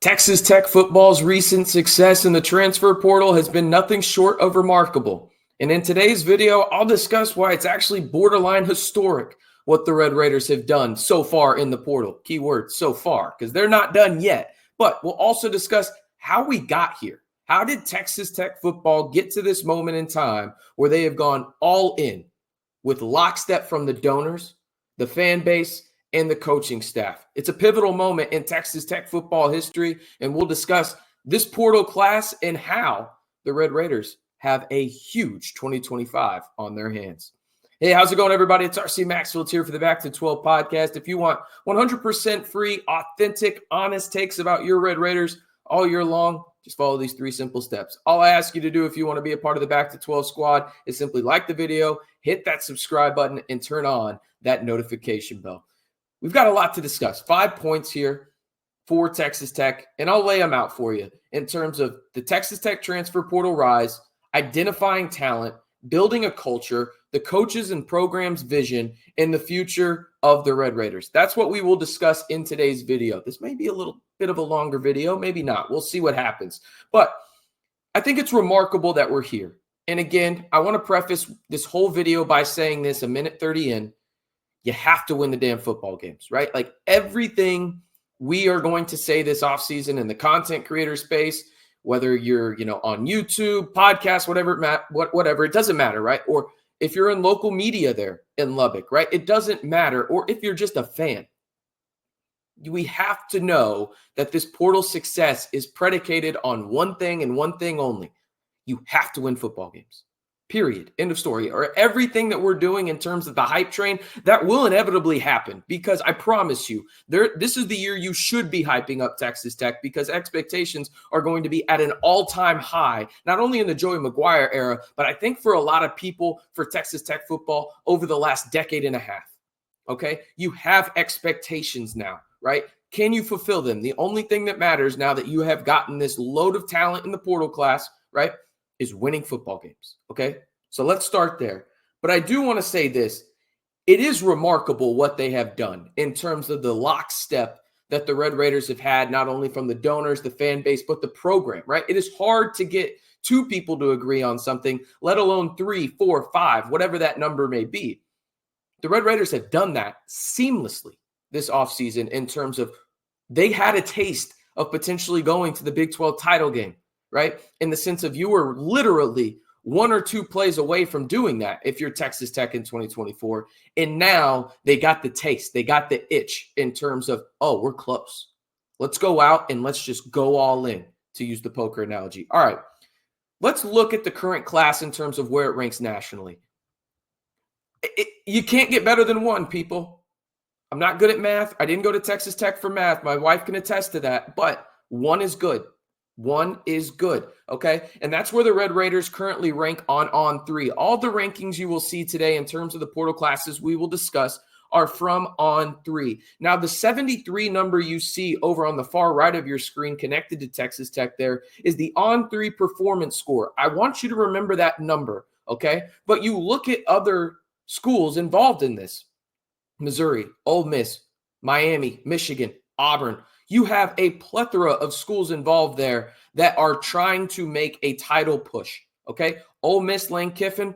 Texas Tech football's recent success in the transfer portal has been nothing short of remarkable. And in today's video, I'll discuss why it's actually borderline historic what the Red Raiders have done so far in the portal. Keyword so far, because they're not done yet. But we'll also discuss how we got here. How did Texas Tech football get to this moment in time where they have gone all in with lockstep from the donors, the fan base, and the coaching staff? It's a pivotal moment in Texas Tech football history, and we'll discuss this portal class and how the Red Raiders have a huge 2025 on their hands. Hey, how's it going, everybody? It's RC Maxfield here for the Back to 12 podcast. If you want 100% free, authentic, honest takes about your Red Raiders all year long, just follow these 3 simple steps. All I ask you to do if you want to be a part of the Back to 12 squad is simply like the video, hit that subscribe button, and turn on that notification bell. We've got a lot to discuss. 5 points here for Texas Tech, and I'll lay them out for you in terms of the Texas Tech transfer portal rise, identifying talent, building a culture, the coaches and programs' vision, and the future of the Red Raiders. That's what we will discuss in today's video. This may be a little bit of a longer video, maybe not. We'll see what happens. But I think it's remarkable that we're here. And again, I want to preface this whole video by saying this a minute 30 in. You have to win the damn football games, right? Like everything we are going to say this offseason in the content creator space, whether you're, on YouTube, podcast, whatever, it doesn't matter, right? Or if you're in local media there in Lubbock, right? It doesn't matter. Or if you're just a fan, we have to know that this portal success is predicated on one thing and one thing only. You have to win football games. Period. End of story. Or everything that we're doing in terms of the hype train, that will inevitably happen, because I promise you, this is the year you should be hyping up Texas Tech, because expectations are going to be at an all-time high, not only in the Joey McGuire era, but I think for a lot of people for Texas Tech football over the last decade and a half. Okay? You have expectations now, right? Can you fulfill them? The only thing that matters now that you have gotten this load of talent in the portal class, right, is winning football games, okay? So let's start there. But I do want to say this. It is remarkable what they have done in terms of the lockstep that the Red Raiders have had, not only from the donors, the fan base, but the program, right? It is hard to get 2 people to agree on something, let alone 3, 4, 5, whatever that number may be. The Red Raiders have done that seamlessly this offseason in terms of they had a taste of potentially going to the Big 12 title game, right? In the sense of you were literally 1 or 2 plays away from doing that if you're Texas Tech in 2024. And now they got the taste. They got the itch in terms of, oh, we're close. Let's go out and let's just go all in, to use the poker analogy. All right, let's look at the current class in terms of where it ranks nationally. You can't get better than 1, people. I'm not good at math. I didn't go to Texas Tech for math. My wife can attest to that. But 1 is good. 1 is good, okay? And that's where the Red Raiders currently rank on 3. All the rankings you will see today in terms of the portal classes we will discuss are from on 3. Now, the 73 number you see over on the far right of your screen connected to Texas Tech there is the on 3 performance score. I want you to remember that number, okay? But you look at other schools involved in this. Missouri, Ole Miss, Miami, Michigan, Auburn. You have a plethora of schools involved there that are trying to make a title push, okay? Ole Miss, Lane Kiffin,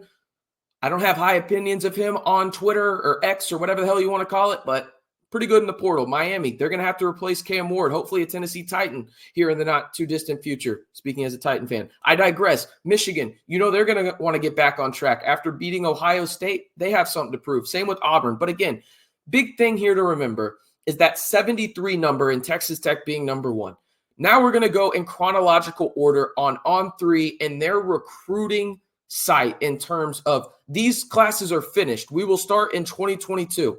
I don't have high opinions of him on Twitter or X or whatever the hell you want to call it, but pretty good in the portal. Miami, they're going to have to replace Cam Ward, hopefully a Tennessee Titan here in the not-too-distant future, speaking as a Titan fan. I digress. Michigan, they're going to want to get back on track. After beating Ohio State, they have something to prove. Same with Auburn. But again, big thing here to remember is that 73 number in Texas Tech being number 1. Now we're going to go in chronological order on 3 and their recruiting site in terms of these classes are finished. We will start in 2022.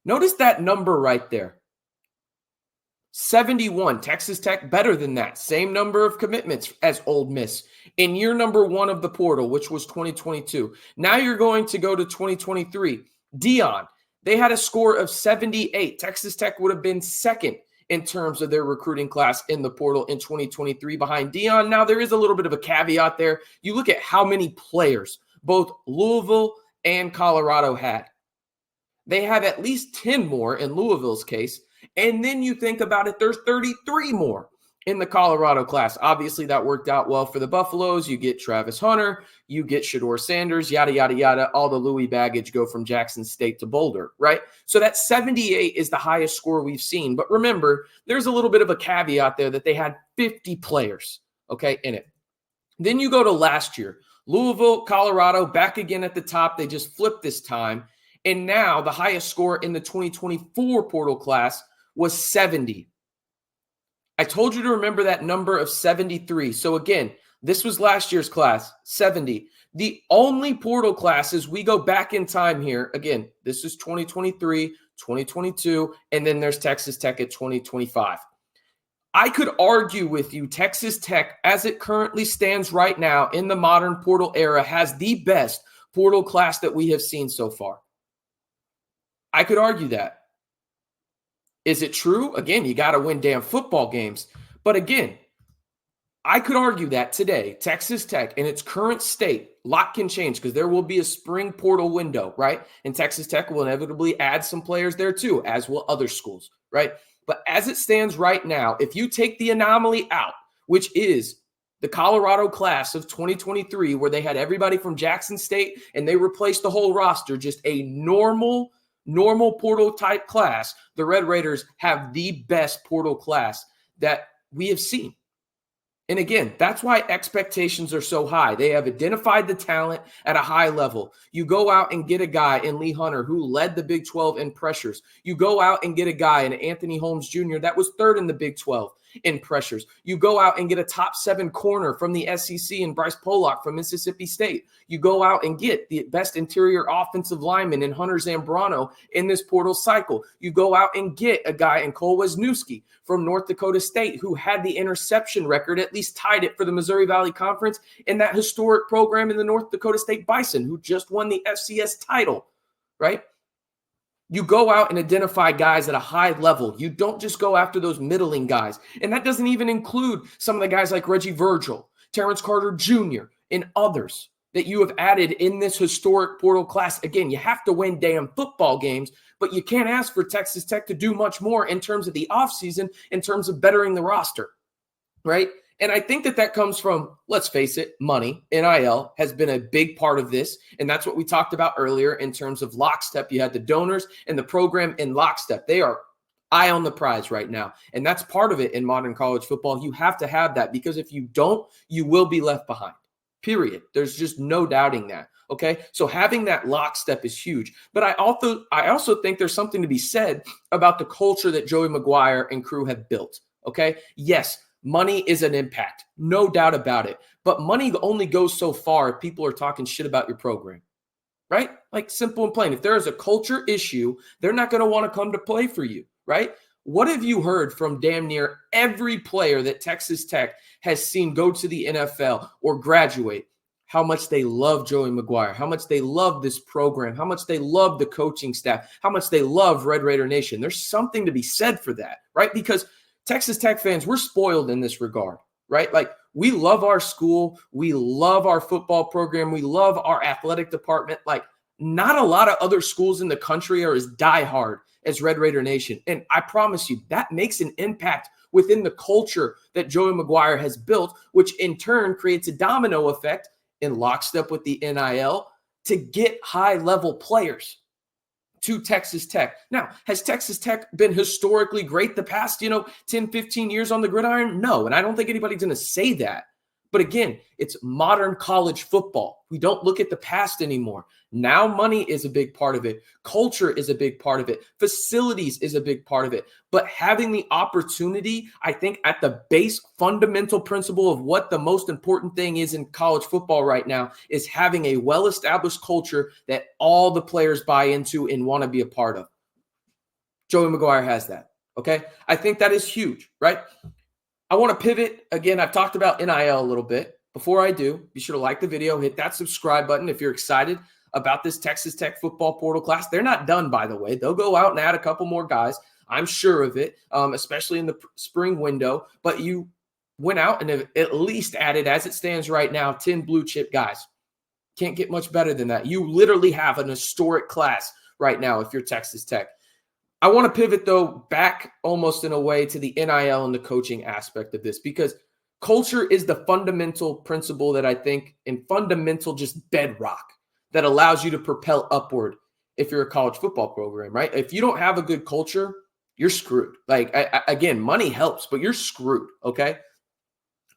Notice that number right there. 71. Texas Tech better than that. Same number of commitments as Ole Miss in year number 1 of the portal, which was 2022. Now you're going to go to 2023. Dion. They had a score of 78. Texas Tech would have been second in terms of their recruiting class in the portal in 2023 behind Dion. Now, there is a little bit of a caveat there. You look at how many players both Louisville and Colorado had. They have at least 10 more in Louisville's case And then you think about it, there's 33 more in the Colorado class. Obviously, that worked out well for the Buffaloes. You get Travis Hunter, you get Shedeur Sanders, yada, yada, yada. All the Louis baggage go from Jackson State to Boulder, right? So that 78 is the highest score we've seen. But remember, there's a little bit of a caveat there that they had 50 players, okay, in it. Then you go to last year. Louisville, Colorado, back again at the top. They just flipped this time. And now the highest score in the 2024 portal class was 70. I told you to remember that number of 73. So again, this was last year's class, 70. The only portal classes we go back in time here, again, this is 2023, 2022, and then there's Texas Tech at 2025. I could argue with you, Texas Tech, as it currently stands right now in the modern portal era, has the best portal class that we have seen so far. I could argue that. Is it true? Again, you got to win damn football games. But again, I could argue that today, Texas Tech in its current state, lot can change because there will be a spring portal window, right? And Texas Tech will inevitably add some players there too, as will other schools, right? But as it stands right now, if you take the anomaly out, which is the Colorado class of 2023, where they had everybody from Jackson State and they replaced the whole roster, just a normal portal type class, the Red Raiders have the best portal class that we have seen. And again, that's why expectations are so high. They have identified the talent at a high level. You go out and get a guy in Lee Hunter who led the Big 12 in pressures. You go out and get a guy in Anthony Holmes Jr. that was third in the Big 12 in pressures. You go out and get a top 7 corner from the SEC and Bryce Pollock from Mississippi State. You go out and get the best interior offensive lineman in Hunter Zambrano in this portal cycle. You go out and get a guy in Cole Wisniewski from North Dakota State who had the interception record, at least tied it for the Missouri Valley Conference in that historic program in the North Dakota State Bison, who just won the FCS title, right? You go out and identify guys at a high level. You don't just go after those middling guys. And that doesn't even include some of the guys like Reggie Virgil, Terrence Carter Jr., and others that you have added in this historic portal class. Again, you have to win damn football games, but you can't ask for Texas Tech to do much more in terms of the offseason, in terms of bettering the roster, right? And I think that comes from, let's face it, money. NIL has been a big part of this. And that's what we talked about earlier in terms of lockstep. You had the donors and the program in lockstep. They are eye on the prize right now. And that's part of it in modern college football. You have to have that, because if you don't, you will be left behind, period. There's just no doubting that. Okay. So having that lockstep is huge. But I also think there's something to be said about the culture that Joey McGuire and crew have built. Okay. Yes. Money is an impact, no doubt about it. But money only goes so far if people are talking shit about your program, right? Like, simple and plain. If there is a culture issue, they're not going to want to come to play for you, right? What have you heard from damn near every player that Texas Tech has seen go to the NFL or graduate? How much they love Joey McGuire, how much they love this program, how much they love the coaching staff, how much they love Red Raider Nation. There's something to be said for that, right? Because Texas Tech fans, we're spoiled in this regard, right? Like, we love our school. We love our football program. We love our athletic department. Like, not a lot of other schools in the country are as diehard as Red Raider Nation. And I promise you, that makes an impact within the culture that Joey McGuire has built, which in turn creates a domino effect in lockstep with the NIL to get high-level players to Texas Tech. Now, has Texas Tech been historically great the past, 10, 15 years on the gridiron? No, and I don't think anybody's going to say that. But again, it's modern college football. We don't look at the past anymore. Now money is a big part of it. Culture is a big part of it. Facilities is a big part of it. But having the opportunity, I think at the base fundamental principle of what the most important thing is in college football right now is having a well-established culture that all the players buy into and want to be a part of. Joey McGuire has that, okay? I think that is huge, right? I want to pivot. Again, I've talked about NIL a little bit. Before I do, be sure to like the video, hit that subscribe button if you're excited about this Texas Tech football portal class. They're not done, by the way. They'll go out and add a couple more guys. I'm sure of it, especially in the spring window. But you went out and have at least added, as it stands right now, 10 blue chip guys. Can't get much better than that. You literally have an historic class right now if you're Texas Tech. I want to pivot, though, back almost in a way to the NIL and the coaching aspect of this, because culture is the fundamental principle that I think, and fundamental just bedrock that allows you to propel upward if you're a college football program, right? If you don't have a good culture, you're screwed. Like, again, money helps, but you're screwed, okay?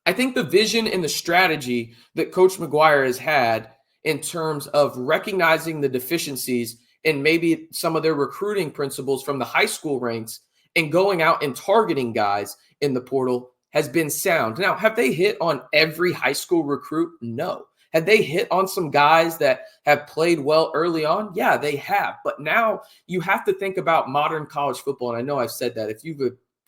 I think the vision and the strategy that Coach McGuire has had in terms of recognizing the deficiencies and maybe some of their recruiting principles from the high school ranks and going out and targeting guys in the portal has been sound. Now, have they hit on every high school recruit? No. Have they hit on some guys that have played well early on? Yeah, they have. But now you have to think about modern college football. And I know I've said that. If you've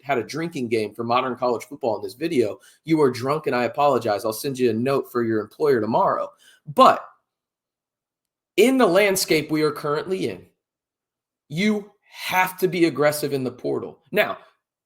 had a drinking game for modern college football in this video, you are drunk and I apologize. I'll send you a note for your employer tomorrow. But in the landscape we are currently in, you have to be aggressive in the portal. Now,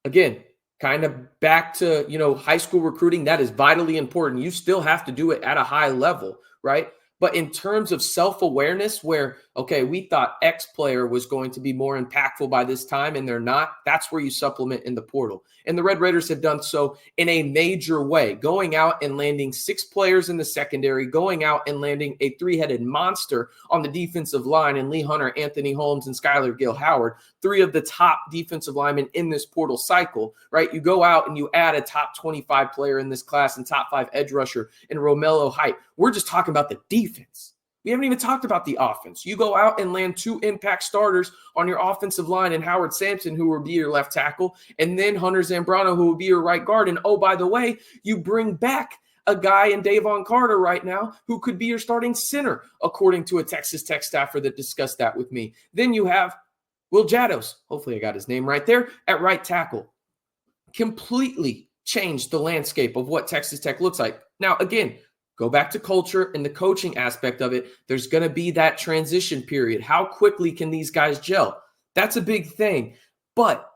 again, kind of back to, high school recruiting, that is vitally important. You still have to do it at a high level, right? But in terms of self-awareness where, okay, we thought X player was going to be more impactful by this time and they're not, that's where you supplement in the portal. And the Red Raiders have done so in a major way, going out and landing 6 players in the secondary, going out and landing a 3-headed monster on the defensive line in Lee Hunter, Anthony Holmes, and Skylar Gill-Howard, 3 of the top defensive linemen in this portal cycle, right? You go out and you add a top 25 player in this class and top 5 edge rusher in Romello Height. We're just talking about the defense. We haven't even talked about the offense. You go out and land 2 impact starters on your offensive line and Howard Sampson, who will be your left tackle, and then Hunter Zambrano, who will be your right guard. And oh, by the way, you bring back a guy in Davon Carter right now who could be your starting center, according to a Texas Tech staffer that discussed that with me. Then you have Will Jados, hopefully I got his name right there, at right tackle. Completely changed the landscape of what Texas Tech looks like. Now, again, go back to culture and the coaching aspect of it. There's going to be that transition period. How quickly can these guys gel? That's a big thing. But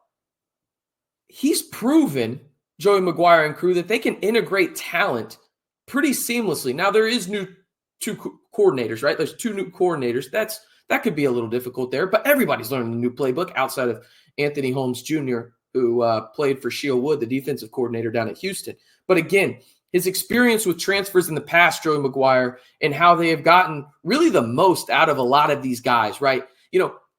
he's proven, Joey McGuire and crew, that they can integrate talent pretty seamlessly. Now, there is two coordinators, right? There's 2 new coordinators. That could be a little difficult there, but everybody's learning a new playbook outside of Anthony Holmes Jr., who played for Sheil Wood, the defensive coordinator down at Houston. But again, his experience with transfers in the past, Joey McGuire, and how they have gotten really the most out of a lot of these guys, right?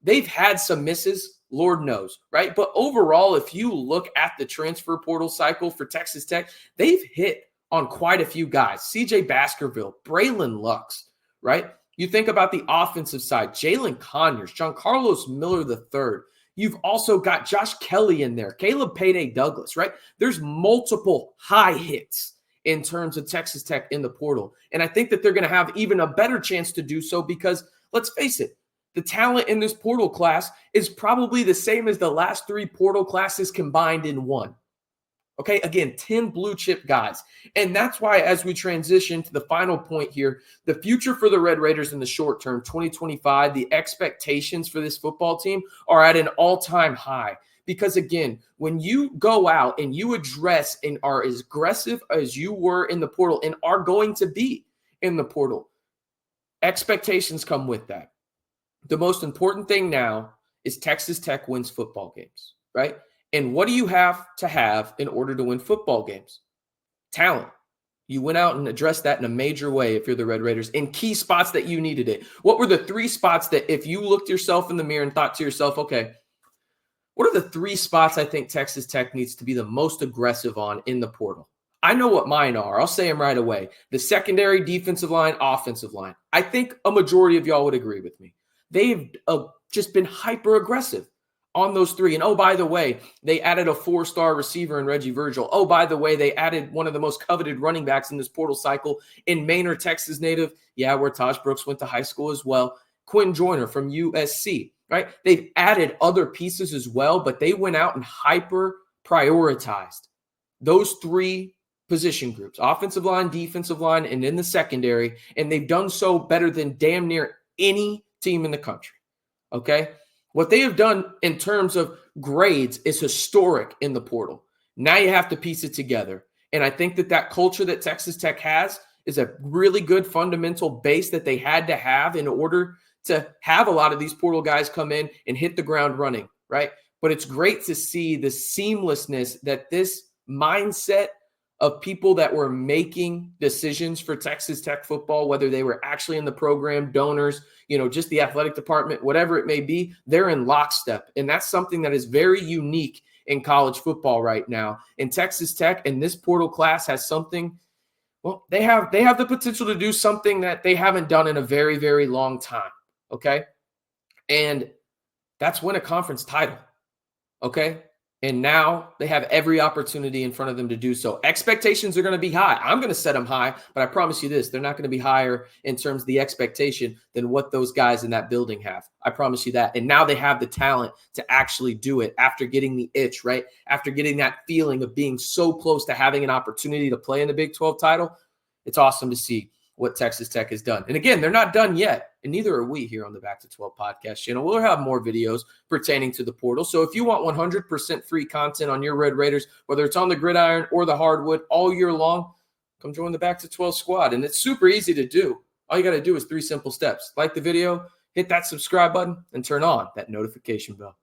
They've had some misses, Lord knows, right? But overall, if you look at the transfer portal cycle for Texas Tech, they've hit on quite a few guys. CJ Baskerville, Braylon Lux, right? You think about the offensive side, Jalen Conyers, John Carlos Miller III. You've also got Josh Kelly in there, Caleb Payday Douglas, right? There's multiple high hits in terms of Texas Tech in the portal. And I think that they're going to have even a better chance to do so because, let's face it, the talent in this portal class is probably the same as the last 3 portal classes combined in one. Okay, again, 10 blue chip guys. And that's why as we transition to the final point here, the future for the Red Raiders in the short term, 2025, the expectations for this football team are at an all-time high. Because again, when you go out and you address and are as aggressive as you were in the portal and are going to be in the portal, expectations come with that. The most important thing now is Texas Tech wins football games, right? And what do you have to have in order to win football games? Talent. You went out and addressed that in a major way if you're the Red Raiders in key spots that you needed it. What were the 3 spots that if you looked yourself in the mirror and thought to yourself, okay, what are the 3 spots I think Texas Tech needs to be the most aggressive on in the portal? I know what mine are. I'll say them right away. The secondary, defensive line, offensive line. I think a majority of y'all would agree with me. They've just been hyper aggressive on those 3. And oh, by the way, they added a 4-star receiver in Reggie Virgil. Oh, by the way, they added one of the most coveted running backs in this portal cycle in Manor, Texas native. Yeah, where Taj Brooks went to high school as well. Quinn Joyner from USC, right? They've added other pieces as well, but they went out and hyper prioritized those 3 position groups, offensive line, defensive line, and in the secondary. And they've done so better than damn near any team in the country. Okay. What they have done in terms of grades is historic in the portal. Now you have to piece it together. And I think that culture that Texas Tech has is a really good fundamental base that they had to have in order to have a lot of these portal guys come in and hit the ground running, right? But it's great to see the seamlessness that this mindset of people that were making decisions for Texas Tech football, whether they were actually in the program, donors, just the athletic department, whatever it may be, they're in lockstep. And that's something that is very unique in college football right now. And Texas Tech and this portal class has something, well, they have the potential to do something that they haven't done in a very, very long time, okay? And that's win a conference title, okay? And now they have every opportunity in front of them to do so. Expectations are going to be high. I'm going to set them high, but I promise you this, they're not going to be higher in terms of the expectation than what those guys in that building have. I promise you that. And now they have the talent to actually do it after getting the itch, right? After getting that feeling of being so close to having an opportunity to play in the Big 12 title. It's awesome to see what Texas Tech has done. And again, they're not done yet, and neither are we here on the Back to 12 podcast channel. We'll have more videos pertaining to the portal. So if you want 100% free content on your Red Raiders, whether it's on the gridiron or the hardwood all year long, come join the Back to 12 squad. And it's super easy to do. All you got to do is 3 simple steps. Like the video, hit that subscribe button, and turn on that notification bell.